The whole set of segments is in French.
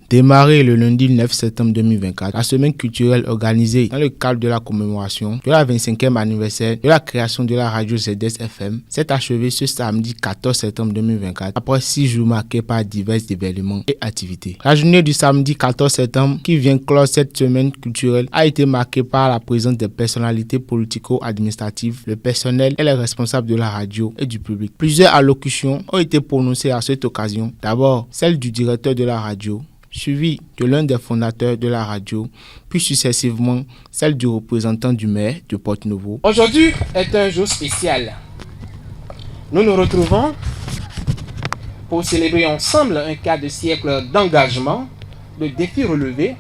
Démarré le lundi 9 septembre 2024, la semaine culturelle organisée dans le cadre de la commémoration de la 25e anniversaire de la création de la radio ZS FM s'est achevée ce samedi 14 septembre 2024 après 6 jours marqués par divers événements et activités. La journée du samedi 14 septembre qui vient clore cette semaine culturelle a été marquée par la présence des personnalités politico-administratives, le personnel et les responsables de la radio et du public. Plusieurs allocutions ont été prononcées à cette occasion. D'abord, celle du directeur de la radio, suivi de l'un des fondateurs de la radio, puis successivement celle du représentant du maire de Porte-Nouveau. Aujourd'hui est un jour spécial. Nous nous retrouvons pour célébrer ensemble un quart de siècle d'engagement, de défis relevés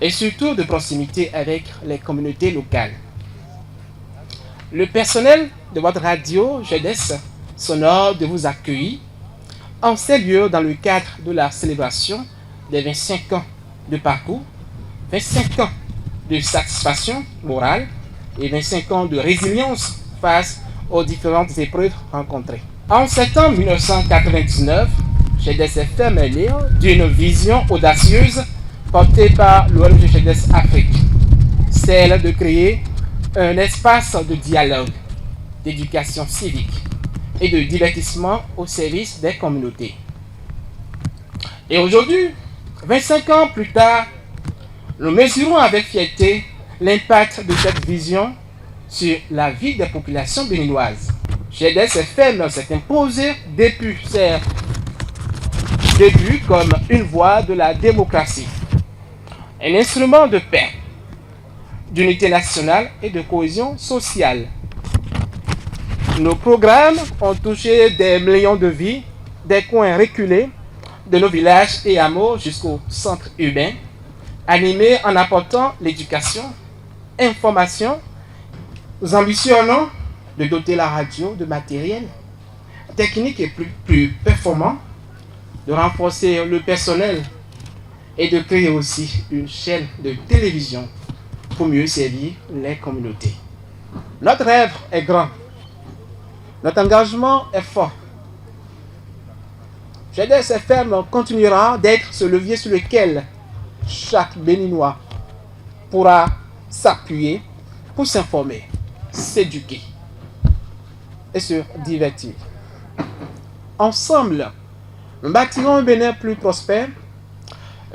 et surtout de proximité avec les communautés locales. Le personnel de votre radio GEDES s'honore de vous accueillir en ces lieux dans le cadre de la célébration des 25 ans de parcours, 25 ans de satisfaction morale et 25 ans de résilience face aux différentes épreuves rencontrées. En septembre 1999, GEDES FM est né d'une vision audacieuse portée par l'ONG GEDES Afrique, celle de créer un espace de dialogue, d'éducation civique et de divertissement au service des communautés. Et aujourd'hui, 25 ans plus tard, nous mesurons avec fierté l'impact de cette vision sur la vie des populations béninoises. GEDES FM s'est imposé depuis ses débuts comme une voie de la démocratie, un instrument de paix, d'unité nationale et de cohésion sociale. Nos programmes ont touché des millions de vies, des coins reculés, de nos villages et hameaux jusqu'au centre urbain, animés en apportant l'éducation, information. Nous ambitionnons de doter la radio de matériel technique et plus performant, de renforcer le personnel et de créer aussi une chaîne de télévision pour mieux servir les communautés. Notre rêve est grand, notre engagement est fort. GEDES FM continuera d'être ce levier sur lequel chaque Béninois pourra s'appuyer pour s'informer, s'éduquer et se divertir. Ensemble, nous bâtirons un Bénin plus prospère,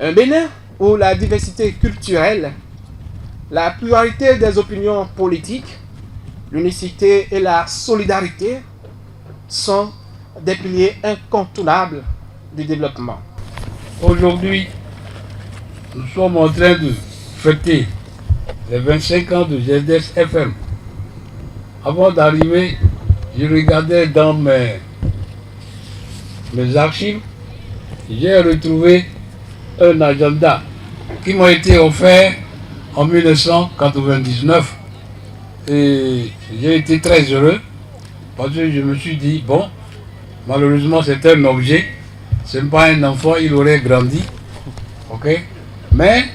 un Bénin où la diversité culturelle, la pluralité des opinions politiques, l'unicité et la solidarité sont des piliers incontournables du développement. Aujourd'hui, nous sommes en train de fêter les 25 ans de GEDES FM. Avant d'arriver, je regardais dans mes archives, j'ai retrouvé un agenda qui m'a été offert en 1999 et j'ai été très heureux parce que je me suis dit, bon, malheureusement, c'est un objet, ce n'est pas un enfant, il aurait grandi. Ok? Mais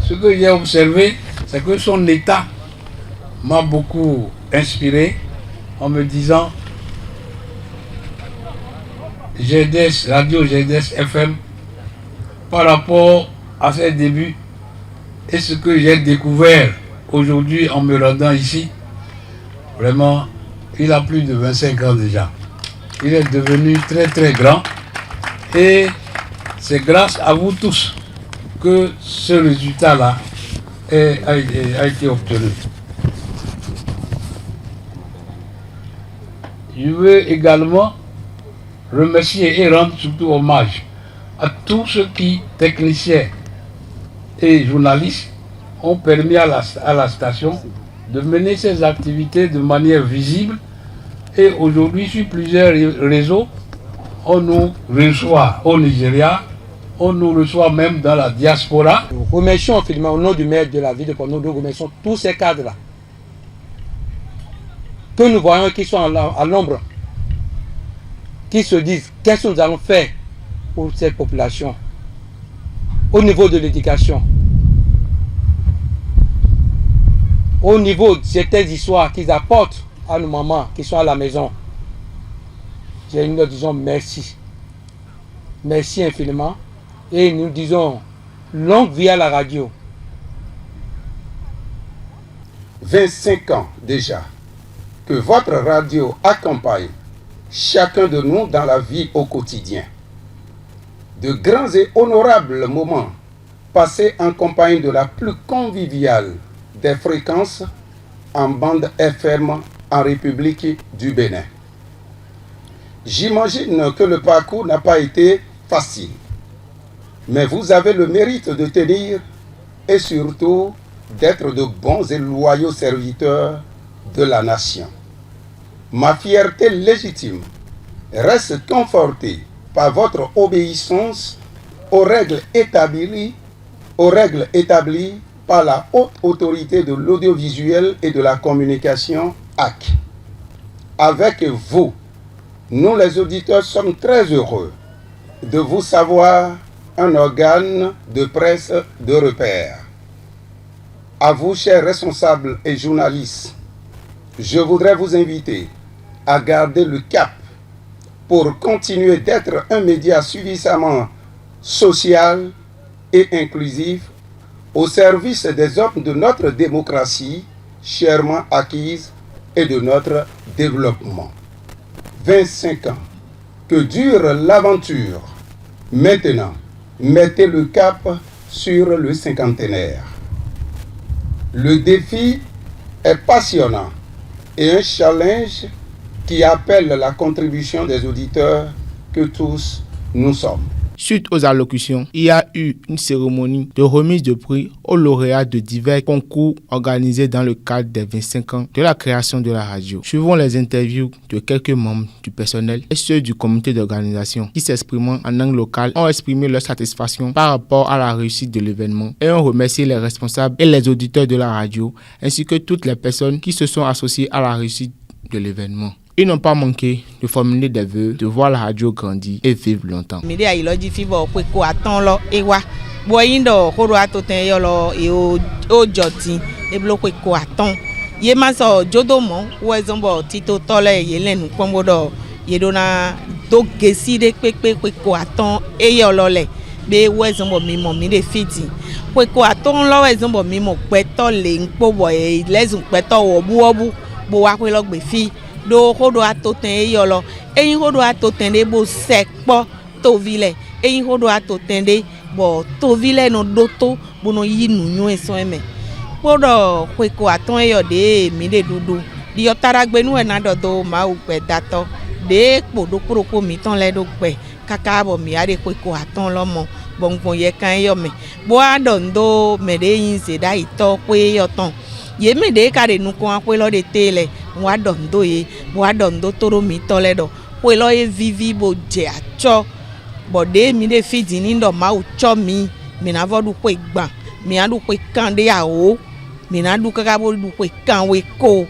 ce que j'ai observé, c'est que son état m'a beaucoup inspiré en me disant GEDES, radio GEDES FM, par rapport à ses débuts et ce que j'ai découvert aujourd'hui en me rendant ici, vraiment, il a plus de 25 ans déjà. Il est devenu très très grand et c'est grâce à vous tous que ce résultat-là a été obtenu. Je veux également remercier et rendre surtout hommage à tous ceux qui, techniciens et journalistes, ont permis à la station de mener ses activités de manière visible. Et aujourd'hui, sur plusieurs réseaux, on nous reçoit au Nigeria, on nous reçoit même dans la diaspora. Nous remercions finalement au nom du maire de la ville de Porte-Nouveau, nous remercions tous ces cadres-là. Que nous voyons qui sont à l'ombre, qui se disent qu'est-ce que nous allons faire pour cette population, au niveau de l'éducation, au niveau de certaines histoires qu'ils apportent à nos mamans qui sont à la maison. Nous leur disons merci. Merci infiniment. Et nous disons Longue vie à la radio. 25 ans déjà que votre radio accompagne chacun de nous dans la vie au quotidien. De grands et honorables moments passés en compagnie de la plus conviviale des fréquences en bande FM en République du Bénin. J'imagine que le parcours n'a pas été facile, mais vous avez le mérite de tenir et surtout d'être de bons et loyaux serviteurs de la nation. Ma fierté légitime reste confortée par votre obéissance aux règles établies par la haute autorité de l'audiovisuel et de la communication AC. Avec vous, nous les auditeurs sommes très heureux de vous savoir un organe de presse de repère. À vous, chers responsables et journalistes, je voudrais vous inviter à garder le cap pour continuer d'être un média suffisamment social et inclusif au service des hommes de notre démocratie chèrement acquise et de notre développement. 25 ans, que dure l'aventure. Maintenant, mettez le cap sur le cinquantenaire. Le défi est passionnant et un challenge qui appelle la contribution des auditeurs que tous nous sommes. Suite aux allocutions, il y a eu une cérémonie de remise de prix aux lauréats de divers concours organisés dans le cadre des 25 ans de la création de la radio. Suivons les interviews de quelques membres du personnel et ceux du comité d'organisation qui, s'exprimant en langue locale, ont exprimé leur satisfaction par rapport à la réussite de l'événement et ont remercié les responsables et les auditeurs de la radio ainsi que toutes les personnes qui se sont associées à la réussite de l'événement. Ils n'ont pas manqué de formuler des vœux, de voir la radio grandir et vivre longtemps. do hodo atoten yolo eyin hodo atoten de bo sekpo to vile eyin hodo atoten de bo to vile no doto bono yinu nyu eso eme hodo kweko aton yo de mi de dudu di otara gbenu e na dodo ma u pe dato de podo poroko mi ton le do pe kaka bo mi ade kweko aton lomo bongbon ye kan yo me bo adondo me de yin se da ito pe yo ton ye me de ka de nu ko ape lo de tele wa dondo ye wa dondo toro mi tole do we lo e vivi bo je acho bo de mi de fidi ni ndo ma u cho mi na vodu pe gban mi adu pe kan de yawo mi na du kaka bo du pe kan we ko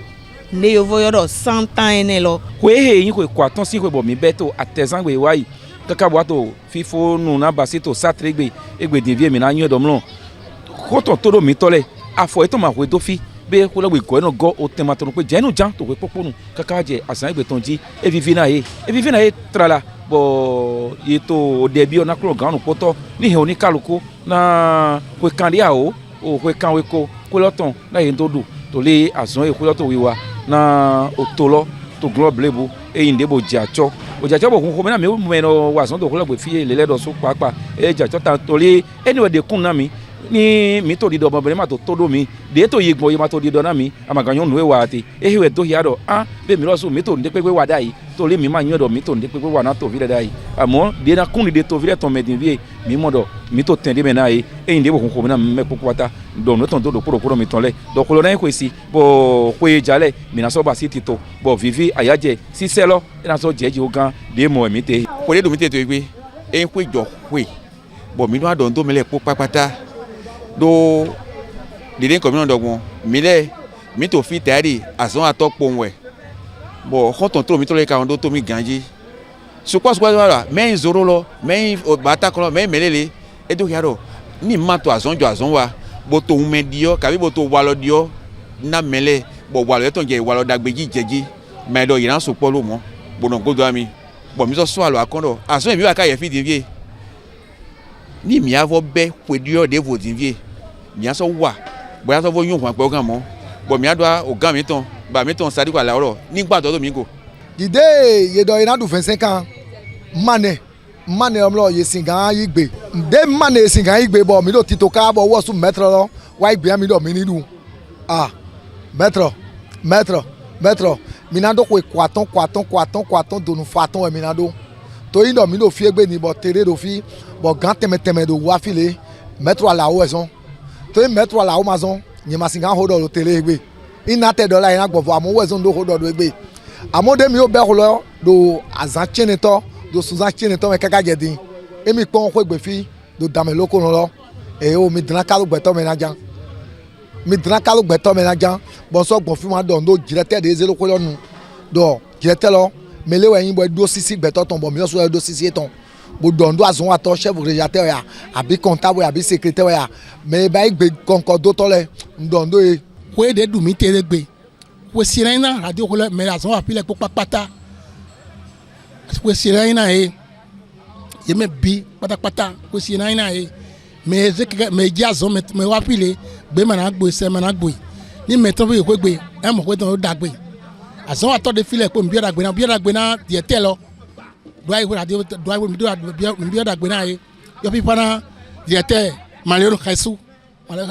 ne yo vo yo do 100 ans ene lo we he yin ko kwaton si ko bo mi beto artisan we wa yi kaka bo to fifo nu na basito satregbe egbe devie mi na yin do mlon ko to toro mi tole afo eto ma we do fi be ko lagbe ko no go o tema to pe jenu jan to pe poponu kaka je asan egbe ton ji e vivi na e trala bo yeto debi ona kro gan no poto ni he oni kaluko na ko kan dia o ko kan we ko loton na ye ndodu to le asan e ko loton wiwa na otolo to globe lebu e inde bo jacho o jacho bo ko me na me no wa san to ko lagbe fi le do so papa e jacho ta to le anyway de kun na mi ni mi to di do bobere ma to todo mi de to yigbo ye ma to di do na mi amaganyo nu e wa ati e hiwe to hiado be mi lo so mi to nde pe wa dai to le mi ma nyodo mi to nde pe wa na to vile dai amo de na kun de to vile to medin vie mi modo mi to tende me na e inde bo ko na me popota do no ton do poro mi ton le do ko lo na ko si bo ko e jale mi na so ba city to bo vivi ayaje si selo na so jeje ogan de mo mi te ko le do mi te to egbe e ko jo we bo mi no adon to mi le popata do dide komi dogbon mi le mi to fi tari ason atokpo nwe bo khoton to mi to le ka ndo to mi ganji supo wala men zoro lo men bata ko men melele e do yaro ni ma to ason jo ason wa bo to un medio kabi bo to walo dio na mele bo walo to je walo dagbeji jeji me do yiran supo lo mo bo no godo ami bo mi so alo akondo ason mi wa ka ye fi di vie ni mi avɔ bɛ ƒoeɖiɔ de vodivie mia sɔ wa bɔya sɔ fɔ nyɔ ʋua kpɛ gãmɔ bɔn mia doa o gã mi tɔn ba mi tɔn sadi ko ala wɔrɔ ni gba dɔ to mi ko. dìde yedɔ yina du 25 ans mane ɔmlɔ yesin gan yi gbe de mane yesin gan yi gbe bɔ mi do tito ká bɔ wɔsu mɛtrɔ lɔ wa yi gbea mi dɔ mi ni du mɛtrɔ mina do ko kɔatɔn donu fatɔn yɛ mina do toyi dɔ mi do fie gbe ni bɔ tere do fi bɔ gan tɛmɛtɛmɛ do wa fi le mɛtrɔ alawo ɛzɔn toyi mɛtrɔ alawo ma zɔn nyemasin gan ho dɔ do tere gbe ina tɛ dɔ la yina gbɔfɔ amewo ɛzɔn do ho dɔ do gbe amewo de mi wo bɛ ho lɔ do azã tiɛnitɔ do sunzã tiɛnitɔ mɛ kaka dze din emi kpɔn ko egbe fi do dame loko lɔ eye o mi dina kalo gbɛtɔ mɛ na dza bɔnsɔ gbɔn fi ma dɔn do dzirɛtɛ de eze loko lɔ nu dɔ dzirɛtɛ lɔ mele wɛ yin bɔ do sisi gbɛtɔ tɔn bɔn mi yɔsɔ do sisi tɔn bo dɔn do azɔn atɔ chef régulateur ya abi comptable abi secrétaire ya mɛ eba yi gbe kɔnkɔ dotɔ lɛ ndɔn do ye. wo de dumi tere gbe wo sira ina radio ko lɛ mɛ azɔn api lɛ kpɔ kpakpata wo sira ina ye yeme bi kpatakpata wo sira ina ye mɛ ezekeke mɛ dzi azɔn mɛ wa api le gbe mana gbo sɛ mana gbo ni mɛ tɔn fi ko gbe ɛmɔ ko tɔn o da gbe azɔn atɔ de fi lɛ ko nbiɛ da gbe na diɛ tɛ lɔ do ayi ko radio do ayi ko nbiɛ da gbe na ye yɔpi fana diɛ tɛ maliyɔn xɛsu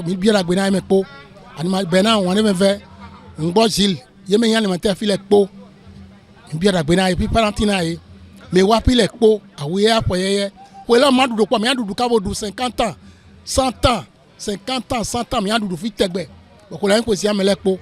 mi nbiɛ da gbe na ye mɛ kpo ani ma bɛn na wɔn ne mɛ fɛ ngbɔ zil yeme yan lema tɛ fi lɛ kpo nbiɛ da gbe na ye pi fana ti na ye mɛ wapi lɛ kpo awo ye afɔ yɛyɛ ko elɛ ma dudu kpɔ mɛ ya dudu kabo du 50 ans 100 ans 50 ans 100 ans mɛ ya dudu fi tɛgbɛ ko la yin ko si ame lɛ kpo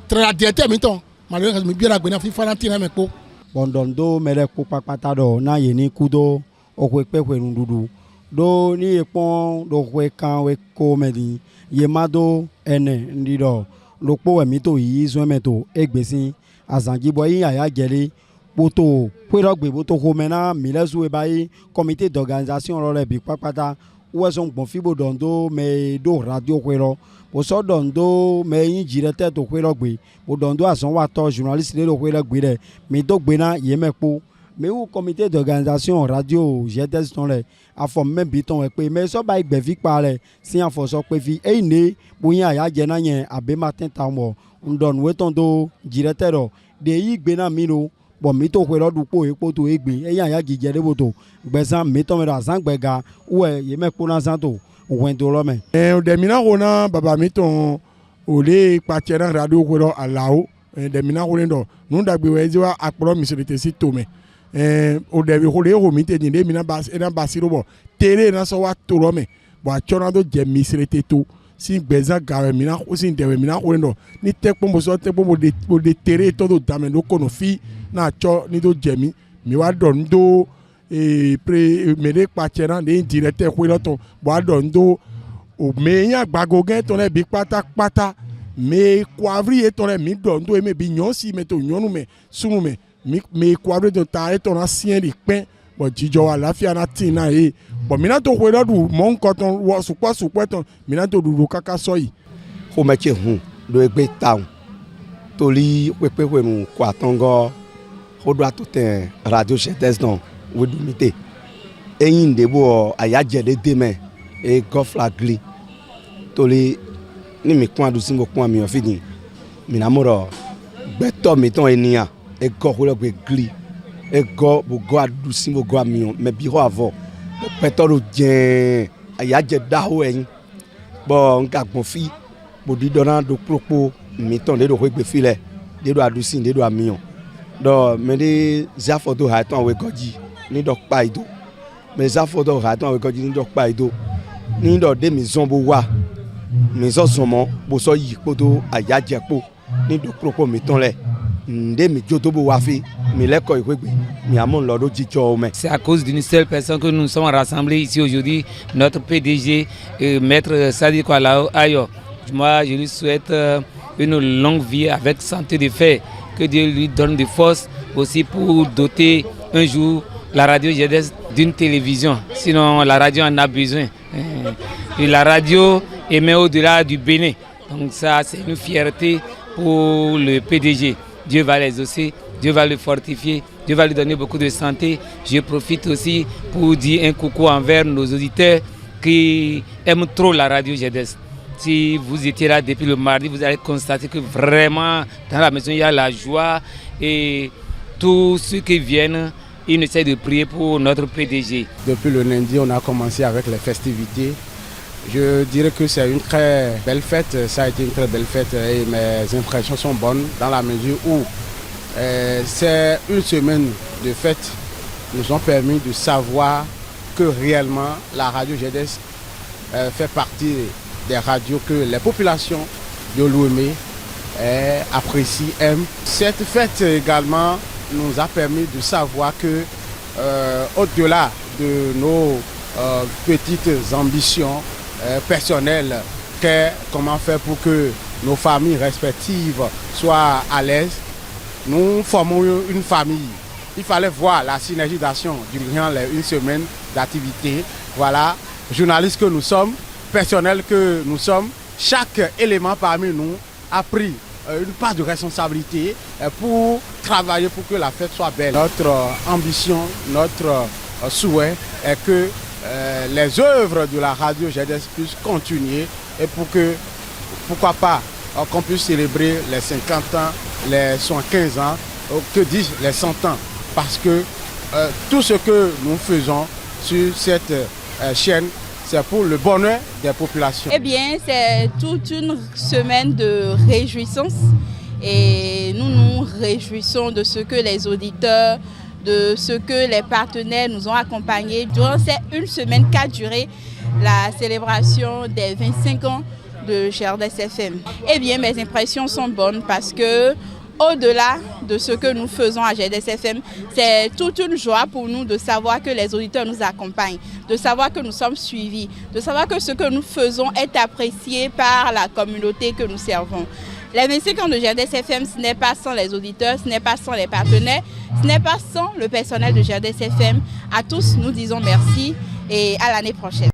tɛrɛ diɛ tɛ mi tɔn maliyɔn xɛsu mi nbiɛ da gbe na fi fana ti na mɛ kpo. bɔndɔn do mɛrɛ kó kpakpata dɔ n'a ye ni kudo o ko ekpe ko nuɖuɖu do ni ye kpɔn do ko kan o ko mɛ di ye ma do ɛnɛ ndi dɔ do kpɔ ɛmi to yi zɔn mɛ to egbesi azãdzibɔ yi aya jɛli kpoto kpɛrɛ gbe boto ko mɛ na milɛsu eba yi comité d'organisation lɔ lɛ bi kpakpata wɛsɔn gbɔn fi bo dɔn do mɛ do radio ko lɔ bosɔ dɔn do mɛ yin dzirɛ tɛ to ko lɔ gbe o dɔn do azɔn wa tɔ journaliste de do ko lɔ gbe dɛ mi do gbe na ye mɛ kpo mɛ wu comité d'organisation radio GDS tɔn lɛ afɔ mɛ bi tɔn ekpe mɛ sɔba yi gbɛvi kpa lɛ si afɔ sɔ kpe fi eyi ne bonya aya jɛ na nyɛ abe ma tɛ ta mɔ ŋdɔn wetɔn do dzirɛ tɛ dɔ de yi gbe na mi do bɔn mi to ko lɔ du kpo ekpo to egbe eya aya dzidzɛ de bo to gbɛzã mi tɔn mɛ do azã gbɛga wɛ ye mɛ kpo na zã to wɛndo lɔ mɛ. dɛmina ko na baba mi tɔn o le kpatsɛ na radio ko lɔ alawo dɛmina ko le dɔ nudagbe wɛ ezi wa akplɔ misiri te si to mɛ o dɛbi ko le ko mi te nin de mina basi do bɔ tere na sɔ wa to lɔ mɛ bɔn a tsɔ na do jɛ misiri te to si gbɛzã gawɛ mina ko si dɛwɛ mina ko le dɔ ni tɛkpɔn bɔsɔ tɛkpɔn bo de tere tɔ do dame do kɔnɔ fi na tsɔ ni do jɛ mi wa dɔ nu do mɛ de kpatsɛ na de dirɛ tɛ ko lɔ tɔ bɔn a dɔ nu do o mɛ nya gbago gɛ tɔ lɛ bi kpatakpata mɛ kuavri ye tɔ lɛ mi dɔ nu do ye mɛ bi nyɔ si mɛ to nyɔnu mɛ sumu mɛ mi kuavri to ta etɔ na siɛ di kpɛn bɔn dzidzɔ alafiya na ti na ye bɔn mina to ko lɔ du mɔ nkɔtɔn wɔ sukpɔ tɔn mina to dudu kaka sɔ yi. xɔmɛ tse hun do egbe taun toli kpekpe nu kɔ atɔngɔ ko do ato tɛ radio GDS nɔ wo dumi te eyin de bo ayadze de de mɛ e gɔfla gli toli ni mi kún adusi mo kún ami ɔfi ni mina mo rɔ gbɛtɔ mi tɔn eniyan e gɔ ko lɛ gbe gli e gɔ bo gɔ adusi bo gɔ ami mɛ bi xɔ avɔ bo pɛtɔ do jɛn ayadze daho ɛyin bɔn nka gbɔn fi bo di dɔna do kpokpo mi tɔn de do ko gbe fi lɛ de do adusi de do ami dɔ mɛ de zafɔ do ha tɔn awo gɔdzi ni dɔ kpa yi do mɛ zafɔ do ha tɔn awo gɔdzi ni dɔ kpa yi do ni dɔ de mi zɔn bo wa mi zɔ zɔmɔ bo sɔ yi kpoto ayadze kpo ni do kpokpo mi tɔn lɛ nde mi dzo to bo wa fi mi lɛ kɔ ikpe gbe mi amu lɔ do dzidzɔ mɛ. C'est à cause d'une seule personne que nous sommes rassemblés ici aujourd'hui, notre PDG, Maître Sadiko Ayo. Moi, je lui souhaite une longue vie avec santé de fer. Que Dieu lui donne de force aussi pour doter un jour la radio GDS d'une télévision. Sinon, la radio en a besoin. Et la radio émet au-delà du Bénin. Donc ça, c'est une fierté pour le PDG. Dieu va l'exaucer, Dieu va le fortifier, Dieu va lui donner beaucoup de santé. Je profite aussi pour dire un coucou envers nos auditeurs qui aiment trop la radio GDS. Si vous étiez là depuis le mardi, vous allez constater que vraiment dans la maison il y a la joie et tous ceux qui viennent, ils essaient de prier pour notre PDG. Depuis le lundi, on a commencé avec les festivités. Je dirais que c'est une très belle fête, ça a été une très belle fête et mes impressions sont bonnes dans la mesure où c'est une semaine de fête nous ont permis de savoir que réellement la radio GDS fait partie des radios que les populations de Lomé apprécient, aiment. Cette fête également nous a permis de savoir que au-delà de nos petites ambitions personnelles, comment faire pour que nos familles respectives soient à l'aise, nous formons une famille. Il fallait voir la synergie d'action durant une semaine d'activité. Voilà, journalistes que nous sommes, personnels que nous sommes, chaque élément parmi nous a pris une part de responsabilité pour travailler pour que la fête soit belle. Notre ambition, notre souhait est que les œuvres de la radio GDS puissent continuer et pour que, pourquoi pas, qu'on puisse célébrer les 50 ans, les 115 ans, que disent les 100 ans. Parce que tout ce que nous faisons sur cette chaîne, c'est pour le bonheur des populations. Eh bien, c'est toute une semaine de réjouissance et nous nous réjouissons de ce que les auditeurs, de ce que les partenaires nous ont accompagnés durant cette une semaine qu'a duré la célébration des 25 ans de GRDS FM. Eh bien, mes impressions sont bonnes parce que au-delà de ce que nous faisons à GRDS FM, c'est toute une joie pour nous de savoir que les auditeurs nous accompagnent, de savoir que nous sommes suivis, de savoir que ce que nous faisons est apprécié par la communauté que nous servons. Les 25 ans de GRDS FM, ce n'est pas sans les auditeurs, ce n'est pas sans les partenaires, ce n'est pas sans le personnel de GRDS FM. À tous, nous disons merci et à l'année prochaine.